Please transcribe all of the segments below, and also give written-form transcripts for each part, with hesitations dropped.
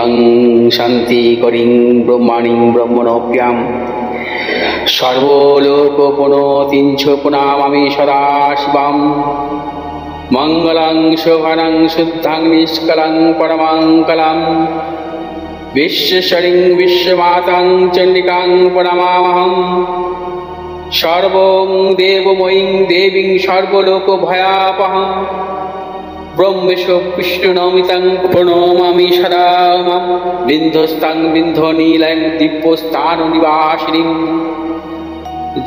শিবং শান্তি করিং ব্রহ্মাণিং ব্রহ্মণোপ্যাম সর্বলোকপুনতিঞ্চ প্রণামামি সদা শিবম মঙ্গলং শোভনং শুদ্ধং নিষ্কলং পরমঙ্গলম বিশ্বশ্বরিং বিশ্বমাতাং চণ্ডিকাং প্রণমামহম সর্বং দেবময়ীং দেবীং সর্বলোকভয়াপহম ব্রহ্মেশ বিষ্ণুনমিতং প্রণমামি সদা মাম বিন্ধস্তাং বিন্ধনীলং দিব্যস্থাননিবাসিনীং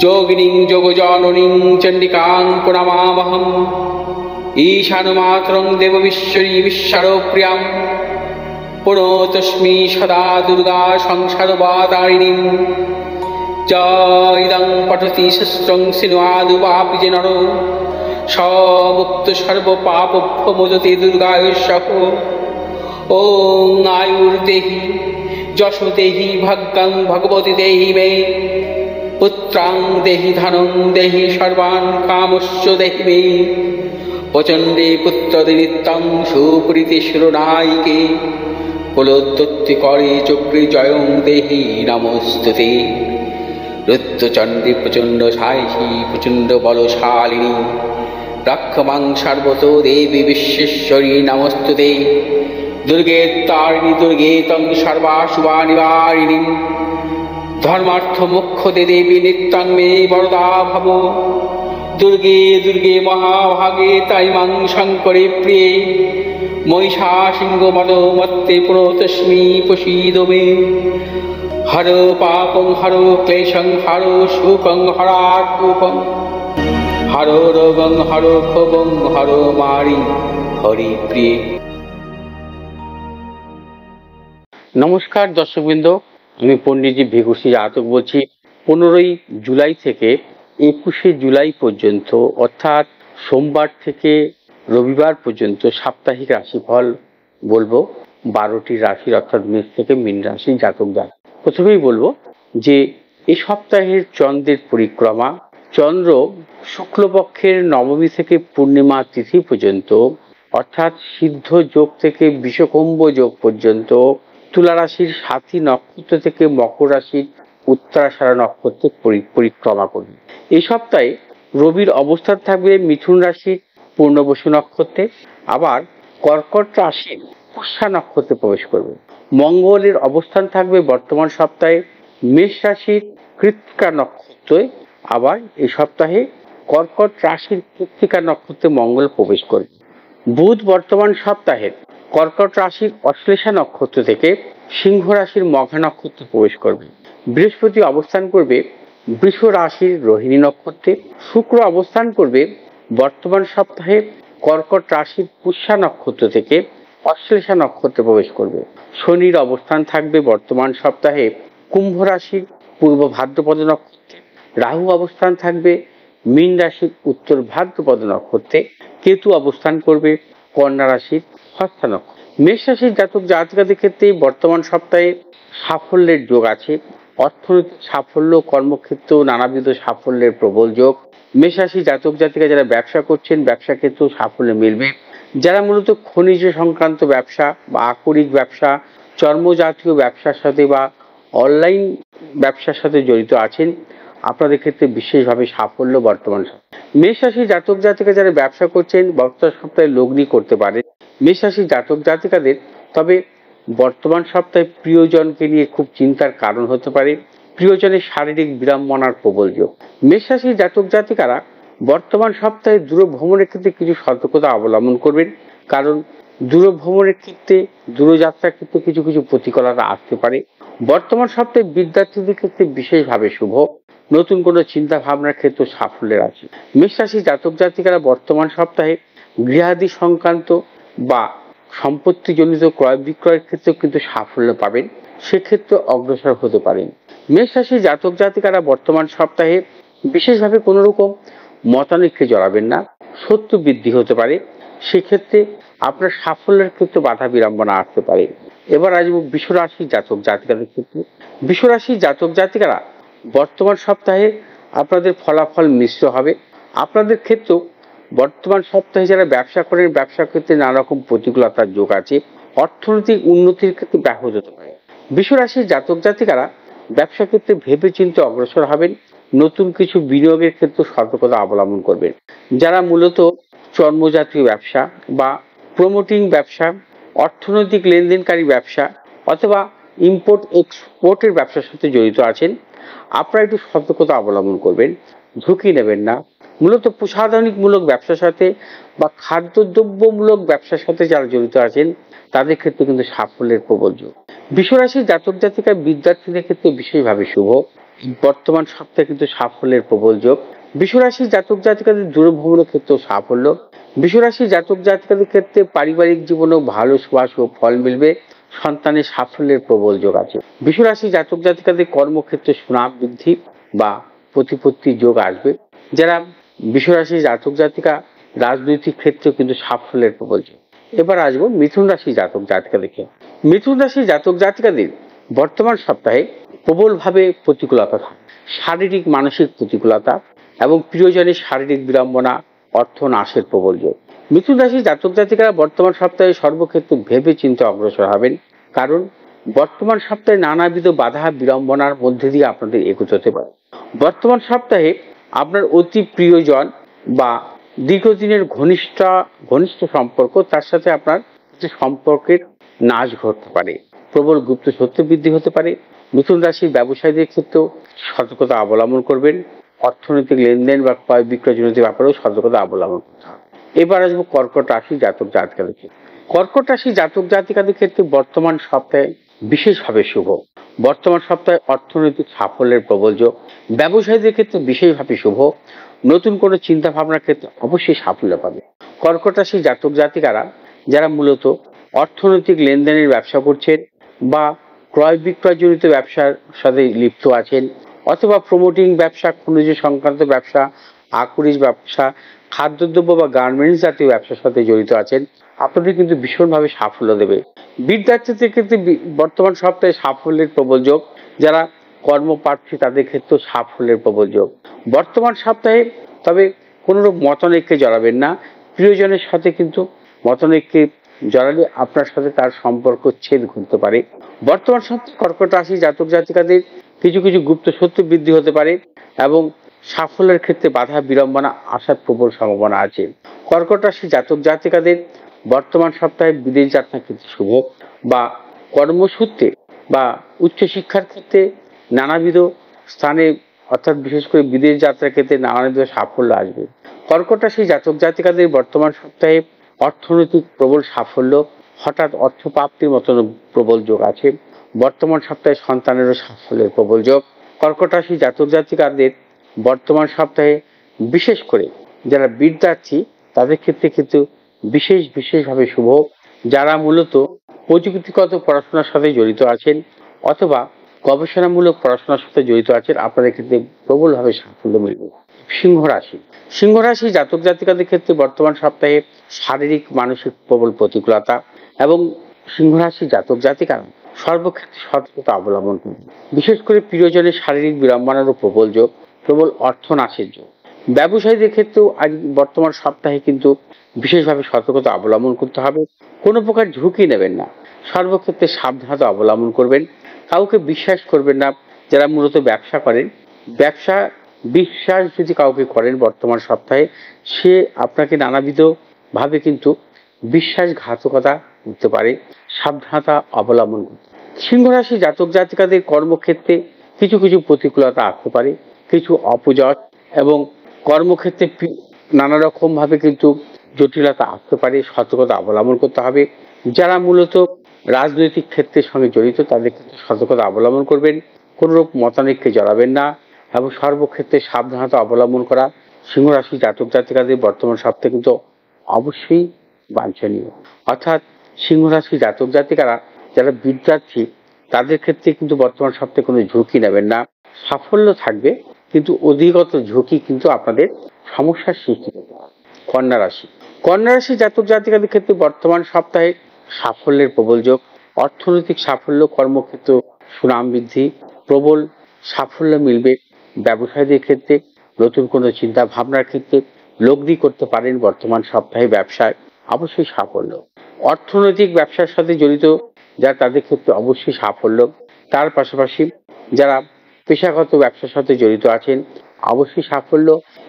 যোগিনীং যোগজননীং চণ্ডিকাং প্রণমামহম ঈশানমাতরং দেববিশ্বরী বিশ্বরপ্রিয়াং প্রণতস্মি সদা দুর্গা সংসারবাতারিণীং ইদং পঠতি শস্ত্রং সিনুয়াদুপাপি যে নর সমুক্ত সর্বপাপভ্যো মোদতে দুর্গায়ুঃসহ ওং আয়ুর্দেহি যশো দেহি ভাগ্যং ভগবতী দেহি মে পুত্রাং দেহি ধনং দেহি সর্বান কামস্য দেহি মে প্রচণ্ডে পুত্রদে নিত্যং সুপ্রীতি শিরোনায়িকে কুলোত্তত্তি করে চক্রে জয়ং দেহি নমস্তুতে রুদ্রচণ্ডী প্রচণ্ড সাহসী প্রচণ্ড বলশালিনী রক্ষমাং সর্বত দেবী বিশ্বেশ্বরী নমস্তুতে দুর্গে তারিণী দুর্গে তং সর্বাশুভা নিবারিণী ধর্মার্থ মোক্ষদে দেবী নিত্যং মে বরদা ভব দুর্গে দুর্গে মহাভাগে তাই মাং শঙ্করে প্রিয়ে মহিষা সিংহ মদ মত্তে প্রতস্মি প্রসীদ মে হর পাপং হর ক্লেশং হর সুখং হরাকুপং হর রোগং হর ক্ষোভং হর মারি হরি প্রিয়ে। নমস্কার দর্শকবৃন্দ, আমি পণ্ডিতজি ভিঘুষী জাতক বলছি। 15ই জুলাই থেকে 21শে জুলাই পর্যন্ত অর্থাৎ সোমবার থেকে রবিবার পর্যন্ত সাপ্তাহিক রাশিফল বলবো 12টি রাশির অর্থাৎ মেষ থেকে মীন রাশি জাতক জাতক। প্রথমেই বলবো যে এই সপ্তাহের চন্দ্রের পরিক্রমা, চন্দ্র শুক্লপক্ষের নবমী থেকে পূর্ণিমা তিথি পর্যন্ত অর্থাৎ সিদ্ধ যোগ থেকে বিষকুম্ভ যোগ পর্যন্ত তুলা রাশির সাথী নক্ষত্র থেকে মকর রাশির উত্তরাষাঢ়া নক্ষত্রের পরিক্রমা করবে। এই সপ্তাহে রবির অবস্থান থাকবে মিথুন রাশির পূর্ণবসু নক্ষত্রে, আবার কর্কট রাশির পুষ্যা নক্ষত্রে প্রবেশ করবে। মঙ্গলের অবস্থান থাকবে বর্তমান সপ্তাহে মেষ রাশির কৃত্তিকা নক্ষত্রে, আবার এই সপ্তাহে কর্কট রাশির কৃত্তিকা নক্ষত্রে মঙ্গল প্রবেশ করবে। বুধ বর্তমান সপ্তাহে কর্কট রাশির অশ্লেষা নক্ষত্র থেকে সিংহ রাশির মঘা নক্ষত্রে প্রবেশ করবে। বৃহস্পতি অবস্থান করবে বৃষ রাশির রোহিণী নক্ষত্রে। শুক্র অবস্থান করবে বর্তমান সপ্তাহে কর্কট রাশির পুষ্যা নক্ষত্র থেকে অশ্লেষা নক্ষত্রে প্রবেশ করবে। শনির অবস্থান থাকবে বর্তমান সপ্তাহে কুম্ভ রাশির পূর্ব ভাদ্রপদ নক্ষত্রে। রাহু অবস্থান থাকবে মীন রাশির উত্তর ভাদ্রপদ নক্ষত্রে। কেতু অবস্থান করবে কন্যা রাশির হস্তা নক্ষত্রে। মেষ রাশির জাতক জাতিকাদের ক্ষেত্রে বর্তমান সপ্তাহে সাফল্যের যোগ আছে। অর্থনৈতিক সাফল্য, কর্মক্ষেত্র নানাবিধ সাফল্যের প্রবল যোগ। মেষ রাশি জাতক জাতিকা যারা ব্যবসা করছেন ব্যবসা ক্ষেত্রেও সাফল্য মিলবে। যারা মূলত খনিজ সংক্রান্ত ব্যবসা বা আকরিক ব্যবসা, চর্মজাতীয় ব্যবসার সাথে বা অনলাইন ব্যবসার সাথে জড়িত আছেন, আপনাদের ক্ষেত্রে বিশেষভাবে সাফল্য বর্তমান। মেষ রাশি জাতক জাতিকা যারা ব্যবসা করছেন বর্তমান সপ্তাহে লগ্নি করতে পারেন মেষ রাশি জাতক জাতিকাদের। তবে বর্তমান সপ্তাহে প্রিয়জনকে নিয়ে খুব চিন্তার কারণ হতে পারে। প্রিয়জনের শারীরিক বিড়ম্বনার প্রবল যোগ। মেষ রাশি জাতক জাতিকারা বর্তমান সপ্তাহে দূর ভ্রমণের ক্ষেত্রে কিছু সতর্কতা অবলম্বন করবেন, কারণ দূর ভ্রমণের ক্ষেত্রে দূরযাত্রার ক্ষেত্রে কিছু কিছু প্রতিকূলতা আসতে পারে। বর্তমান সপ্তাহে বিদ্যার্থীদের ক্ষেত্রে বিশেষভাবে শুভ। নতুন কোনো চিন্তা ভাবনার ক্ষেত্রে সাফল্যের আছে। মেষ রাশি জাতক জাতিকারা বর্তমান সপ্তাহে গৃহাদি সংক্রান্ত বা সম্পত্তিজনিত ক্রয় বিক্রয়ের ক্ষেত্রে কিন্তু সাফল্য পাবেন, সেক্ষেত্রে অগ্রসর হতে পারেন। মেষ রাশি জাতক জাতিকারা বর্তমান সপ্তাহে বিশেষভাবে কোনো রকম মতানৈক্যে জড়াবেন না, শত্রু বৃদ্ধি হতে পারে, সেক্ষেত্রে আপনার সাফল্যের ক্ষেত্রে বাধা বিড়ম্বনা আসতে পারে। এবার আসবো বৃষ রাশি জাতক জাতিকাদের ক্ষেত্রে। বৃষ রাশি জাতক জাতিকারা বর্তমান সপ্তাহে আপনাদের ফলাফল মিশ্র হবে। আপনাদের ক্ষেত্রেও বর্তমান সপ্তাহে যারা ব্যবসা করেন ব্যবসা ক্ষেত্রে নানা রকম প্রতিকূলতার যোগ আছে। অর্থনৈতিক উন্নতির ক্ষেত্রে ব্যাহত হতে পারে। বৃষরাশির জাতক জাতিকারা ব্যবসা ক্ষেত্রে ভেবে চিন্তে অগ্রসর হবেন, নতুন কিছু বিনিয়োগের ক্ষেত্রে সতর্কতা অবলম্বন করবেন। যারা মূলত চর্মজাতীয় ব্যবসা বা প্রমোটিং ব্যবসা, অর্থনৈতিক লেনদেনকারী ব্যবসা অথবা ইম্পোর্ট এক্সপোর্টের ব্যবসার সাথে জড়িত আছেন, আপনারা একটু সতর্কতা অবলম্বন করবেন, ঝুঁকি নেবেন না। মূলত প্রসাধনিকমূলক ব্যবসার সাথে বা খাদ্যদ্রব্যমূলক ব্যবসার সাথে যারা জড়িত আছেন তাদের ক্ষেত্রে কিন্তু সাফল্যের প্রবল যোগ। বৃষরাশির জাতক জাতিকা বিদ্যার্থীদের ক্ষেত্রে বিশেষভাবে শুভ। বর্তমান সপ্তাহে কিন্তু সাফল্যের প্রবল যোগ। বৃষরাশির জাতক জাতিকাদের দূরভ্রমণের ক্ষেত্রেও সাফল্য। বৃষরাশির জাতক জাতিকাদের ক্ষেত্রে পারিবারিক জীবনেও ভালো সুবাস ও ফল মিলবে। সন্তানের সাফল্যের প্রবল যোগ আছে। বৃষরাশির জাতক জাতিকাদের কর্মক্ষেত্রে সুনাম বৃদ্ধি বা প্রতিপত্তির যোগ আসবে। যারা বৃষরাশির জাতক জাতিকা রাজনৈতিক ক্ষেত্রেও কিন্তু সাফল্যের প্রবল যোগ। এবার আসবো মিথুন রাশি জাতক জাতিকাদেরকে। মিথুন রাশি জাতক জাতিকাদের বর্তমান সপ্তাহে প্রবলভাবে প্রতিকূলতা থাকে, শারীরিক মানসিক প্রতিকূলতা এবং প্রিয়জনের শারীরিক বিড়ম্বনা, অর্থ নাশের প্রবল যোগ। মিথুন রাশি জাতক জাতিকারা বর্তমান সপ্তাহে সর্বক্ষেত্রে ভেবে চিন্তে অগ্রসর হবেন, কারণ বর্তমান সপ্তাহে নানাবিধ বাধা বিড়ম্বনার মধ্যে দিয়ে আপনাদের এগোতে হতে পারে। বর্তমান সপ্তাহে আপনার অতি প্রিয়জন বা দীর্ঘদিনের ঘনিষ্ঠ সম্পর্ক, তার সাথে আপনার সম্পর্কের নাশ ঘটতে পারে, প্রবল গুপ্ত সত্য বৃদ্ধি হতে পারে। মিথুন রাশির ব্যবসায়ীদের ক্ষেত্রেও সতর্কতা অবলম্বন করবেন, অর্থনৈতিক লেনদেন বা ক্রয় বিক্রয় জনিত ব্যাপারেও সতর্কতা অবলম্বন করতে হবে। এবার আসবো কর্কট রাশি জাতক জাতিকাদের ক্ষেত্রে। কর্কট রাশি জাতক জাতিকাদের ক্ষেত্রে বর্তমান সপ্তাহে বিশেষভাবে শুভ। বর্তমান সপ্তাহে অর্থনৈতিক সাফল্যের প্রবল যোগ। ব্যবসায়ীদের ক্ষেত্রে বিশেষভাবে শুভ। নতুন কোনো চিন্তা ভাবনার ক্ষেত্রে অবশ্যই সাফল্য পাবে। কর্কট রাশি জাতক জাতিকারা যারা মূলত অর্থনৈতিক লেনদেনের ব্যবসা করছেন বা ক্রয় বিক্রয় জনিত ব্যবসার সাথে লিপ্ত আছেন অথবা প্রমোটিং ব্যবসা, খনিজ সংক্রান্ত ব্যবসা, আকরিক ব্যবসা, খাদ্যদ্রব্য বা গার্মেন্টস জাতীয় ব্যবসার সাথে জড়িত আছেন, আপনাদের কিন্তু ভীষণভাবে সাফল্য দেবে। বিদ্যার্থীদের ক্ষেত্রে বর্তমান সপ্তাহে সাফল্যের প্রবল যোগ। যারা কর্মপ্রার্থী তাদের ক্ষেত্রেও সাফল্যের প্রবল যোগ। বর্তমান সপ্তাহে তবে কোনোরূপ মতানৈক্যে জড়াবেন না। প্রিয়জনের সাথে কিন্তু মতানৈক্যে জড়ালে আপনার সাথে তার সম্পর্ক ছেদ ঘটতে পারে। বর্তমান সপ্তাহে কর্কট রাশি জাতক জাতিকাদের কিছু কিছু গুপ্ত সত্য বৃদ্ধি হতে পারে এবং সাফল্যের ক্ষেত্রে বাধা বিড়ম্বনা আসার প্রবল সম্ভাবনা আছে। কর্কট রাশি জাতক জাতিকাদের বর্তমান সপ্তাহে বিদেশ যাত্রা ক্ষেত্রে শুভ বা কর্মসূত্রে বা উচ্চশিক্ষার ক্ষেত্রে নানাবিধ স্থানে অর্থাৎ বিশেষ করে বিদেশ যাত্রার ক্ষেত্রে নানাবিধ সাফল্য আসবে। কর্কট রাশি জাতক জাতিকাদের বর্তমান সপ্তাহে অর্থনৈতিক প্রবল সাফল্য, হঠাৎ অর্থ প্রাপ্তির মতন প্রবল যোগ আছে। বর্তমান সপ্তাহে সন্তানেরও সাফল্যের প্রবল যোগ। কর্কট রাশি জাতক জাতিকাদের বর্তমান সপ্তাহে বিশেষ করে যারা বিদ্যার্থী তাদের ক্ষেত্রে কিন্তু বিশেষভাবে শুভ। যারা মূলত প্রযুক্তিগত পড়াশোনার সাথে জড়িত আছেন অথবা গবেষণামূলক পড়াশোনার সাথে জড়িত আছেন, আপনাদের ক্ষেত্রে প্রবলভাবে সাফল্য মিলবে। সিংহ রাশি জাতক জাতিকাদের ক্ষেত্রে বর্তমান সপ্তাহে শারীরিক মানসিক প্রবল প্রতিকূলতা এবং সিংহ রাশি জাতক জাতিকারা সর্বক্ষেত্রে সতর্কতা অবলম্বন করবে। বিশেষ করে প্রিয়জনের শারীরিক বিড়ম্বনারও প্রবল যোগ, প্রবল অর্থ নাশের যোগ। ব্যবসায়ীদের ক্ষেত্রেও আজ বর্তমান সপ্তাহে কিন্তু বিশেষভাবে সতর্কতা অবলম্বন করতে হবে। কোনো প্রকার ঝুঁকি নেবেন না, সর্বক্ষেত্রে সাবধানতা অবলম্বন করবেন। কাউকে বিশ্বাস করবেন না। যারা মূলত ব্যবসা করেন, বিশ্বাস যদি কাউকে করেন বর্তমান সপ্তাহে, সে আপনাকে নানাবিধ ভাবে কিন্তু বিশ্বাসঘাতকতা করতে পারে। সাবধানতা অবলম্বন করতে। সিংহ রাশি জাতক জাতিকাদের কর্মক্ষেত্রে কিছু কিছু প্রতিকূলতা আসতে পারে, কিছু অপজয় এবং কর্মক্ষেত্রে নানা রকম ভাবে কিন্তু জটিলতা আসতে পারে, সতর্কতা অবলম্বন করতে হবে। যারা মূলত রাজনৈতিক ক্ষেত্রের সঙ্গে জড়িত তাদের ক্ষেত্রে সতর্কতা অবলম্বন করবেন, কোনরূপ মতানৈক্যে জড়াবেন না এবং সর্বক্ষেত্রে সাবধানতা অবলম্বন করা সিংহ রাশি জাতক জাতিকাদের বর্তমান সপ্তাহে কিন্তু অবশ্যই বাঞ্ছনীয়। অর্থাৎ সিংহ রাশি জাতক জাতিকারা যারা বিদ্যার্থী তাদের ক্ষেত্রে কিন্তু বর্তমান সপ্তাহে কোনো ঝুঁকি নেবেন না। সাফল্য থাকবে কিন্তু অধিকত ঝুঁকি কিন্তু আপনাদের সমস্যার সৃষ্টি করতে পারে। কন্যা রাশি জাতক জাতিকাদের ক্ষেত্রে বর্তমান সপ্তাহে সাফল্যের প্রবল যোগ। অর্থনৈতিক সাফল্য, কর্মক্ষেত্র সুনাম বৃদ্ধি, প্রবল সাফল্য মিলবে। ব্যবসায়ীদের ক্ষেত্রে নতুন কোনো চিন্তা ভাবনার ক্ষেত্রে লগ্নি করতে পারেন বর্তমান সপ্তাহে ব্যবসায় অবশ্যই সাফল্য। অর্থনৈতিক ব্যবসার সাথে জড়িত যারা, তাদের ক্ষেত্রে অবশ্যই সাফল্য। তার পাশাপাশি যারা পেশাগত ব্যবসার সাথে জড়িত আছেন, অবশ্যই সাফল্য।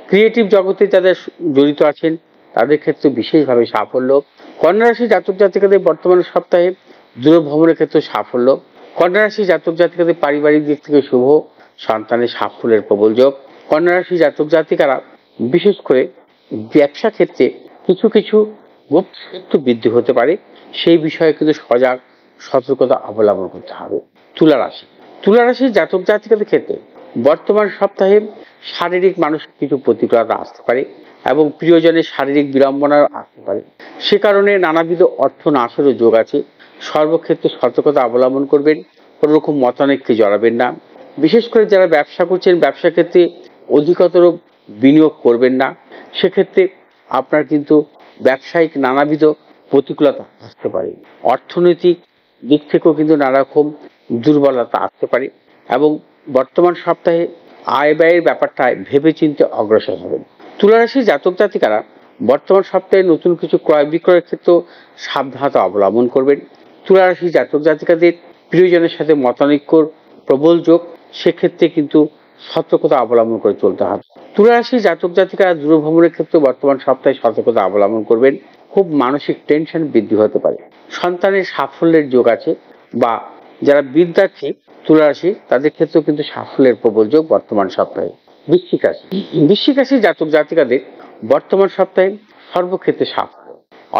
ক্রিয়েটিভ জগতে যাদের জড়িত আছেন, তাদের ক্ষেত্রে বিশেষভাবে সাফল্য। কন্যা রাশি জাতক জাতিকাদের বর্তমান সপ্তাহে দূর ভ্রমণের ক্ষেত্রে সাফল্য। কন্যা রাশি জাতক জাতিকাদের পারিবারিক দিক থেকে শুভ, সন্তানের সাফল্যের প্রবল যোগ। কন্যা রাশি জাতক জাতিকারা বিশেষ করে ব্যবসা ক্ষেত্রে কিছু কিছু গুপ্ত শত্রু বৃদ্ধি হতে পারে, সেই বিষয়ে কিন্তু সজাগ সতর্কতা অবলম্বন করতে হবে। তুলা রাশি, তুলা রাশির জাতক জাতিকাদের ক্ষেত্রে বর্তমান সপ্তাহে শারীরিক মানসিক কিছু প্রতিকূলতা আসতে পারে এবং প্রিয়জনের শারীরিক বিড়ম্বনা আসতে পারে। সে কারণে নানাবিধ অর্থ নাশেরও যোগ আছে। সর্বক্ষেত্রে সতর্কতা অবলম্বন করবেন, কোনো রকম মতানৈক্যে জড়াবেন না। বিশেষ করে যারা ব্যবসা করছেন, ব্যবসা ক্ষেত্রে অধিকতর বিনিয়োগ করবেন না। সেক্ষেত্রে আপনার কিন্তু ব্যবসায়িক নানাবিধ প্রতিকূলতা আসতে পারে। অর্থনৈতিক দিক থেকেও কিন্তু নানা রকম দুর্বলতা আসতে পারে এবং বর্তমান সপ্তাহে আয় ব্যয়ের ব্যাপারটায় ভেবেচিন্তে অগ্রসর হবেন। তুলা রাশির জাতক জাতিকারা বর্তমান সপ্তাহে নতুন কিছু ক্রয় বিক্রয়ের ক্ষেত্রেও সাবধানতা অবলম্বন করবেন। তুলা রাশির জাতক জাতিকাদের প্রিয়জনের সাথে মতানৈক্যর প্রবল যোগ, সেক্ষেত্রে কিন্তু সতর্কতা অবলম্বন করে চলতে হবে। তুলা রাশির জাতক জাতিকারা দূরভ্রমণের ক্ষেত্রে বর্তমান সপ্তাহে সতর্কতা অবলম্বন করবেন। খুব মানসিক টেনশন বৃদ্ধি হতে পারে। সন্তানের সাফল্যের যোগ আছে, বা যারা বিদ্যার্থী তুলা রাশি, তাদের ক্ষেত্রেও কিন্তু সাফল্যের প্রবল যোগ বর্তমান সপ্তাহে। বৃশ্চিক রাশি, বৃশ্চিক রাশির জাতক জাতিকাদের বর্তমান সপ্তাহে সর্বক্ষেত্রে সাফল্য,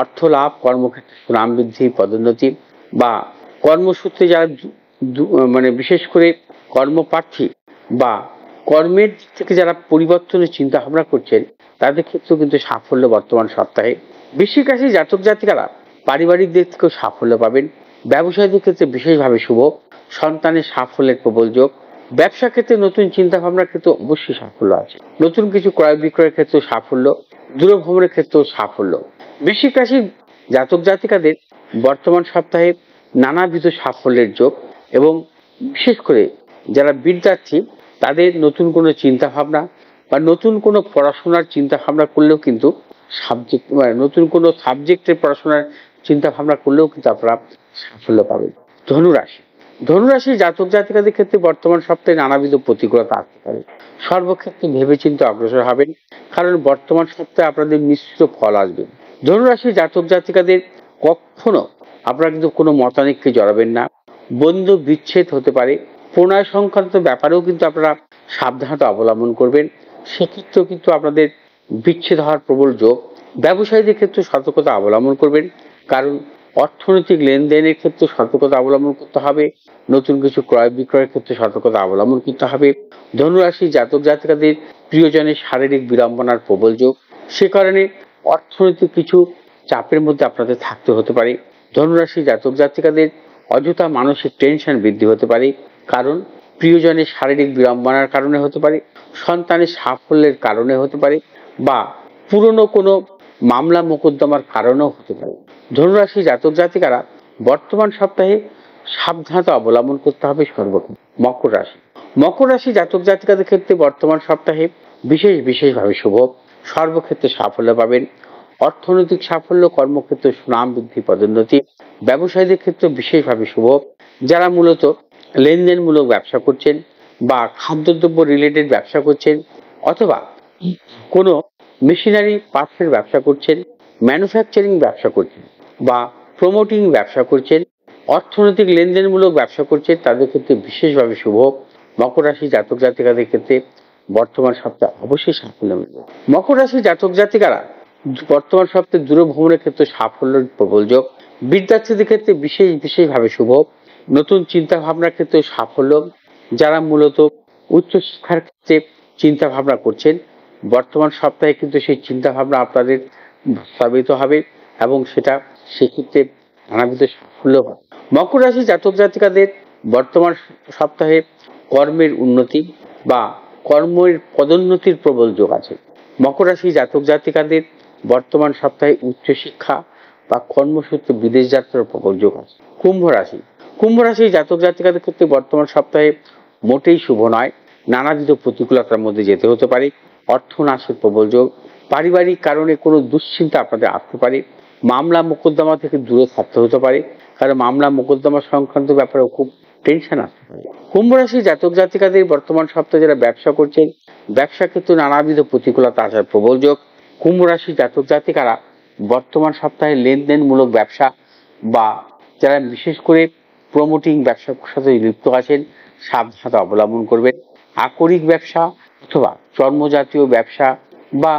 অর্থ লাভ, কর্মক্ষেত্রে সুনাম বৃদ্ধি, পদোন্নতি, বা কর্মসূত্রে যারা মানে বিশেষ করে কর্মপ্রার্থী বা কর্মের দিক থেকে যারা পরিবর্তনের চিন্তা ভাবনা করছেন, তাদের ক্ষেত্রেও কিন্তু সাফল্য বর্তমান সপ্তাহে। বৃশ্চিক রাশির জাতক জাতিকারা পারিবারিক দিক থেকেও সাফল্য পাবেন। ব্যবসায়ীদের ক্ষেত্রে বিশেষভাবে শুভ, সন্তানের সাফল্যের প্রবল যোগ। ব্যবসা ক্ষেত্রে নতুন চিন্তা ভাবনার ক্ষেত্রে অবশ্যই সাফল্য আছে। নতুন কিছু ক্রয় বিক্রয়ের ক্ষেত্রে সাফল্য, দূরভ্রমণের ক্ষেত্রেও সাফল্য। বৃশ্চিক রাশির জাতক জাতিকাদের বর্তমান সপ্তাহে নানাবিধ সাফল্যের যোগ এবং বিশেষ করে যারা বিদ্যার্থী, তাদের নতুন কোনো চিন্তা ভাবনা বা নতুন কোনো পড়াশোনার চিন্তা ভাবনা করলেও কিন্তু নতুন কোনো সাবজেক্টের পড়াশোনার চিন্তা ভাবনা করলেও কিন্তু আপনারা সাফল্য পাবেন। ধনুরাশি, ধনুরাশির জাতক জাতিকাদের ক্ষেত্রে বর্তমান সপ্তাহে নানাবিধ প্রতিকূলতা আসতে পারে। সর্বক্ষেত্রে ভেবেচিন্তে অগ্রসর হবেন, কারণ বর্তমান সপ্তাহে আপনাদের মিশ্র ফল আসবে। ধনুরাশির জাতক জাতিকাদের কখনো আপনারা কিন্তু কোনো মতানৈক্যে জড়াবেন না। বন্ধু বিচ্ছেদ হতে পারে, প্রণয় সংক্রান্ত ব্যাপারেও কিন্তু আপনারা সাবধানতা অবলম্বন করবেন। সেক্ষেত্রেও কিন্তু আপনাদের বিচ্ছেদ হওয়ার প্রবল যোগ। ব্যবসায়ীদের ক্ষেত্রে সতর্কতা অবলম্বন করবেন, কারণ অর্থনৈতিক লেনদেনের ক্ষেত্রে সতর্কতা অবলম্বন করতে হবে। নতুন কিছু ক্রয় বিক্রয়ের ক্ষেত্রে সতর্কতা অবলম্বন করতে হবে। ধনুরাশির জাতক জাতিকাদের প্রিয়জনের শারীরিক বিড়ম্বনার প্রবল যোগ, সে কারণে অর্থনৈতিক কিছু চাপের মধ্যে আপনাদের থাকতে হতে পারে। ধনুরাশির জাতক জাতিকাদের অযথা মানসিক টেনশন বৃদ্ধি হতে পারে, কারণ প্রিয়জনের শারীরিক বিড়ম্বনার কারণে হতে পারে, সন্তানের সাফল্যের কারণে হতে পারে, বা পুরনো কোনো মামলা মোকদ্দমার কারণেও হতে পারে। ধনুরাশি জাতক জাতিকারা বর্তমান সপ্তাহে সাবধানতা অবলম্বন করতে হবে সর্বক্ষেত্রে। মকর রাশি, মকর রাশি জাতক জাতিকাদের ক্ষেত্রে বর্তমান সপ্তাহে বিশেষভাবে শুভ, সর্বক্ষেত্রে সাফল্য পাবেন। অর্থনৈতিক সাফল্য, কর্মক্ষেত্রে সুনাম বৃদ্ধি, পদোন্নতি। ব্যবসায়ীদের ক্ষেত্রে বিশেষভাবে শুভ, যারা মূলত লেনদেনমূলক ব্যবসা করছেন বা খাদ্যদ্রব্য রিলেটেড ব্যবসা করছেন, অথবা কোনো মেশিনারি পার্টসের ব্যবসা করছেন, ম্যানুফ্যাকচারিং ব্যবসা করছেন, বা প্রমোটিং ব্যবসা করছেন, অর্থনৈতিক লেনদেনমূলক ব্যবসা করছেন, তাদের ক্ষেত্রে বিশেষভাবে শুভ। মকর রাশি জাতক জাতিকাদের ক্ষেত্রে বর্তমান সপ্তাহে অবশ্যই সাফল্য মিলবে। মকর রাশি জাতক জাতিকারা বর্তমান সপ্তাহে দূরভ্রমণের ক্ষেত্রে সাফল্যের প্রবল যোগ। বিদ্যার্থীদের ক্ষেত্রে বিশেষভাবে শুভ, নতুন চিন্তা ভাবনার ক্ষেত্রে সাফল্য। যারা মূলত উচ্চশিক্ষার ক্ষেত্রে চিন্তা ভাবনা করছেন, বর্তমান সপ্তাহে কিন্তু সেই চিন্তা ভাবনা আপনাদের বাস্তবায়িত হবে এবং সেটা সেক্ষেত্রে নানাবিধ সাফল্য পাবে। মকর রাশি জাতক জাতিকাদের বর্তমান সপ্তাহে কর্মের উন্নতি বা কর্মের পদোন্নতির প্রবল যোগ আছে। মকর রাশি জাতক জাতিকাদের বর্তমান সপ্তাহে উচ্চশিক্ষা বা কর্মসূত্রে বিদেশ যাত্রার প্রবল যোগ আছে। কুম্ভ রাশি, কুম্ভ রাশি জাতক জাতিকাদের ক্ষেত্রে বর্তমান সপ্তাহে মোটেই শুভ নয়, নানাবিধ প্রতিকূলতার মধ্যে যেতে হতে পারে। অর্থনাশের প্রবল যোগ, পারিবারিক কারণে কোনো দুশ্চিন্তা আপনাদের আসতে পারে। মামলা মোকদ্দমা থেকে দূরে থাকতে হতে পারে, কারণ মামলা মোকদ্দমা সংক্রান্ত ব্যাপারে খুব টেনশন আসতে পারে। কুম্ভ রাশি জাতক জাতিকাদের বর্তমান সপ্তাহে যারা ব্যবসা করছেন, ব্যবসা ক্ষেত্রে নানাবিধ প্রতিকূলতা আসার প্রবল যোগ। কুম্ভ রাশি জাতক জাতিকারা বর্তমান সপ্তাহে লেনদেনমূলক ব্যবসা বা যারা বিশেষ করে প্রমোটিং ব্যবসার সাথে লিপ্ত আছেন, সাবধানতা অবলম্বন করবেন। আকরিক ব্যবসা অথবা চর্মজাতীয় ব্যবসা বা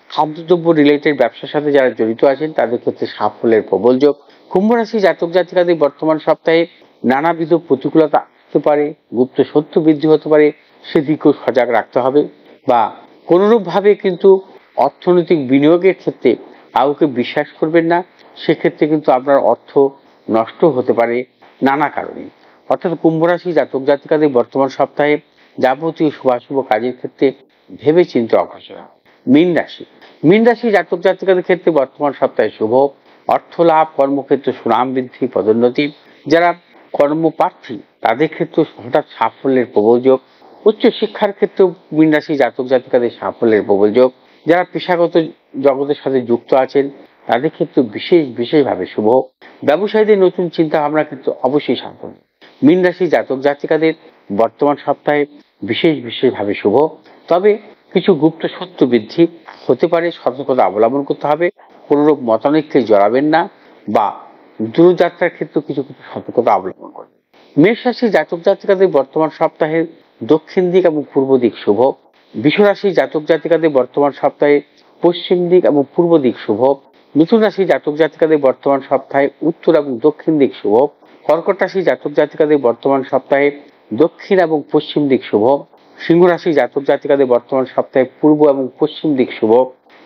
খাদ্যদ্রব্য রিলেটেড ব্যবসার সাথে যারা জড়িত আছেন তাদের ক্ষেত্রে সাফল্যের প্রবল যোগ। কুম্ভ রাশি জাতক জাতিকাদের বর্তমান সপ্তাহে নানাবিধ প্রতিকূলতা আসতে পারে, গুপ্ত শত্রু বৃদ্ধি হতে পারে, সেদিকেও সজাগ রাখতে হবে। বা কোনোরূপভাবে কিন্তু অর্থনৈতিক বিনিয়োগের ক্ষেত্রে কাউকে বিশ্বাস করবেন না, সেক্ষেত্রে কিন্তু আপনার অর্থ নষ্ট হতে পারে নানা কারণে। অর্থাৎ কুম্ভ রাশি জাতক জাতিকাদের বর্তমান সপ্তাহে যাবতীয় শুভাশুভ কাজের ক্ষেত্রে ভেবে চিন্তে অগ্রসর। মীন রাশি জাতক জাতিকাদের ক্ষেত্রে বর্তমান সপ্তাহে শুভ, অর্থ লাভ, কর্মক্ষেত্রে সুনাম বৃদ্ধি, পদোন্নতি। যারা কর্মপ্রার্থী তাদের ক্ষেত্রে হঠাৎ সাফল্যের প্রবল যোগ। উচ্চ শিক্ষার ক্ষেত্রেও মীন রাশি জাতক জাতিকাদের সাফল্যের প্রবল যোগ। যারা পেশাগত জগতের সাথে যুক্ত আছেন তাদের ক্ষেত্রে বিশেষভাবে শুভ। ব্যবসায়ীদের নতুন চিন্তা ভাবনা কিন্তু অবশ্যই সাফল্য। মীন রাশি জাতক জাতিকাদের বর্তমান সপ্তাহে বিশেষভাবে শুভ, তবে কিছু গুপ্ত শত্রু বৃদ্ধি হতে পারে, সতর্কতা অবলম্বন করতে হবে। কোনরূপ মতানৈক্যে জড়াবেন না বা দূরযাত্রার ক্ষেত্রে কিছু সতর্কতা অবলম্বন করবেন। মেষ রাশি জাতক জাতিকাদের বর্তমান সপ্তাহে দক্ষিণ দিক এবং পূর্ব দিক শুভ। বৃষ রাশি জাতক জাতিকাদের বর্তমান সপ্তাহে পশ্চিম দিক এবং পূর্ব দিক শুভ। মিথুন রাশি জাতক জাতিকাদের বর্তমান সপ্তাহে উত্তর এবং দক্ষিণ দিক শুভ। কর্কট রাশি জাতক জাতিকাদের বর্তমান সপ্তাহে দক্ষিণ এবং পশ্চিম দিক শুভ। সিংহ রাশি জাতক জাতিকাদের বর্তমান সপ্তাহে পূর্ব এবং পশ্চিম দিক শুভ।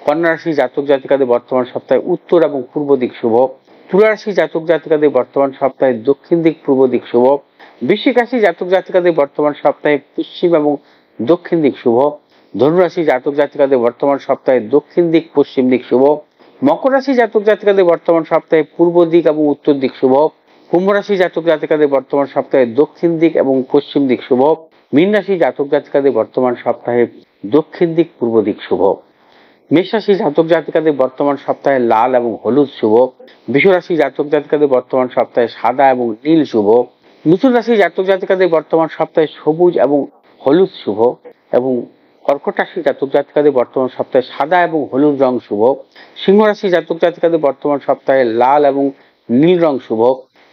কন্যা রাশি জাতক জাতিকাদের বর্তমান সপ্তাহে উত্তর এবং পূর্ব দিক শুভ। তুলা রাশি জাতক জাতিকাদের বর্তমান সপ্তাহে দক্ষিণ দিক পূর্ব দিক শুভ। বৃশ্চিক রাশি জাতক জাতিকাদের বর্তমান সপ্তাহে পশ্চিম এবং দক্ষিণ দিক শুভ। ধনু রাশি জাতক জাতিকাদের বর্তমান সপ্তাহে দক্ষিণ দিক পশ্চিম দিক শুভ। মকর রাশি জাতক জাতিকাদের বর্তমান সপ্তাহে পূর্ব দিক এবং উত্তর দিক শুভ। কুম্ভ রাশি জাতক জাতিকাদের বর্তমান সপ্তাহে দক্ষিণ দিক এবং পশ্চিম দিক শুভ। মীন রাশি জাতক জাতিকাদের বর্তমান সপ্তাহে দক্ষিণ দিক পূর্ব দিক শুভ। মেষ রাশি জাতক জাতিকাদের বর্তমান সপ্তাহে লাল এবং হলুদ শুভ। বৃষ রাশি জাতক জাতিকাদের বর্তমান সপ্তাহে সাদা এবং নীল শুভ। মিথুন রাশি জাতক জাতিকাদের বর্তমান সপ্তাহে সবুজ এবং হলুদ শুভ এবং কর্কট রাশি জাতক জাতিকাদের বর্তমান সপ্তাহে সাদা এবং হলুদ রং শুভ। সিংহ রাশি জাতক জাতিকাদের বর্তমান সপ্তাহে লাল এবং নীল রং শুভ।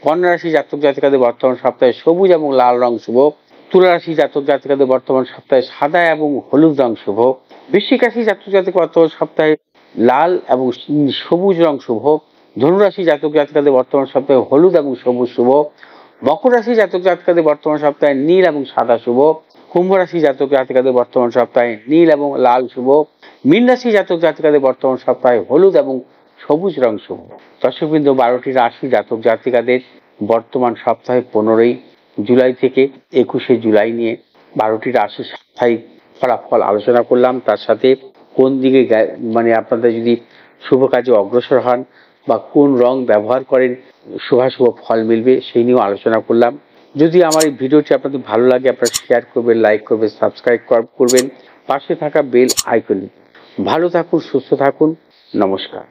কন্যা রাশি জাতক জাতিকাদের বর্তমান সপ্তাহে সবুজ এবং লাল রং শুভ। তুলা রাশি জাতক জাতিকাদের বর্তমান সপ্তাহে সাদা এবং হলুদ রং শুভ। বৃশ্চিক রাশি জাতক জাতিকাদের বর্তমান সপ্তাহে লাল এবং সবুজ রং শুভ। ধনু রাশি জাতক জাতিকাদের বর্তমান সপ্তাহে হলুদ এবং সবুজ শুভ। মকর রাশি জাতক জাতিকাদের বর্তমান সপ্তাহে নীল এবং সাদা শুভ। কুম্ভ রাশি জাতক জাতিকাদের বর্তমান সপ্তাহে নীল এবং লাল শুভ। মীন রাশি জাতক জাতিকাদের বর্তমান সপ্তাহে হলুদ এবং সবুজ রং শুভ। দর্শকবৃন্দ, 12টি রাশি জাতক জাতিকাদের বর্তমান সপ্তাহে 15ই জুলাই থেকে 21শে জুলাই নিয়ে 12টি রাশির সাপ্তাহিক ফলাফল আলোচনা করলাম। তার সাথে কোন দিকে আপনাদের যদি শুভ কাজে অগ্রসর হন বা কোন রং ব্যবহার করেন শুভাশুভ ফল মিলবে সেই নিয়েও আলোচনা করলাম। যদি আমার এই ভিডিওটি আপনাদের ভালো লাগে আপনারা শেয়ার করবেন, লাইক করবেন, সাবস্ক্রাইব করবেন, পাশে থাকা বেল আইকন। ভালো থাকুন, সুস্থ থাকুন, নমস্কার।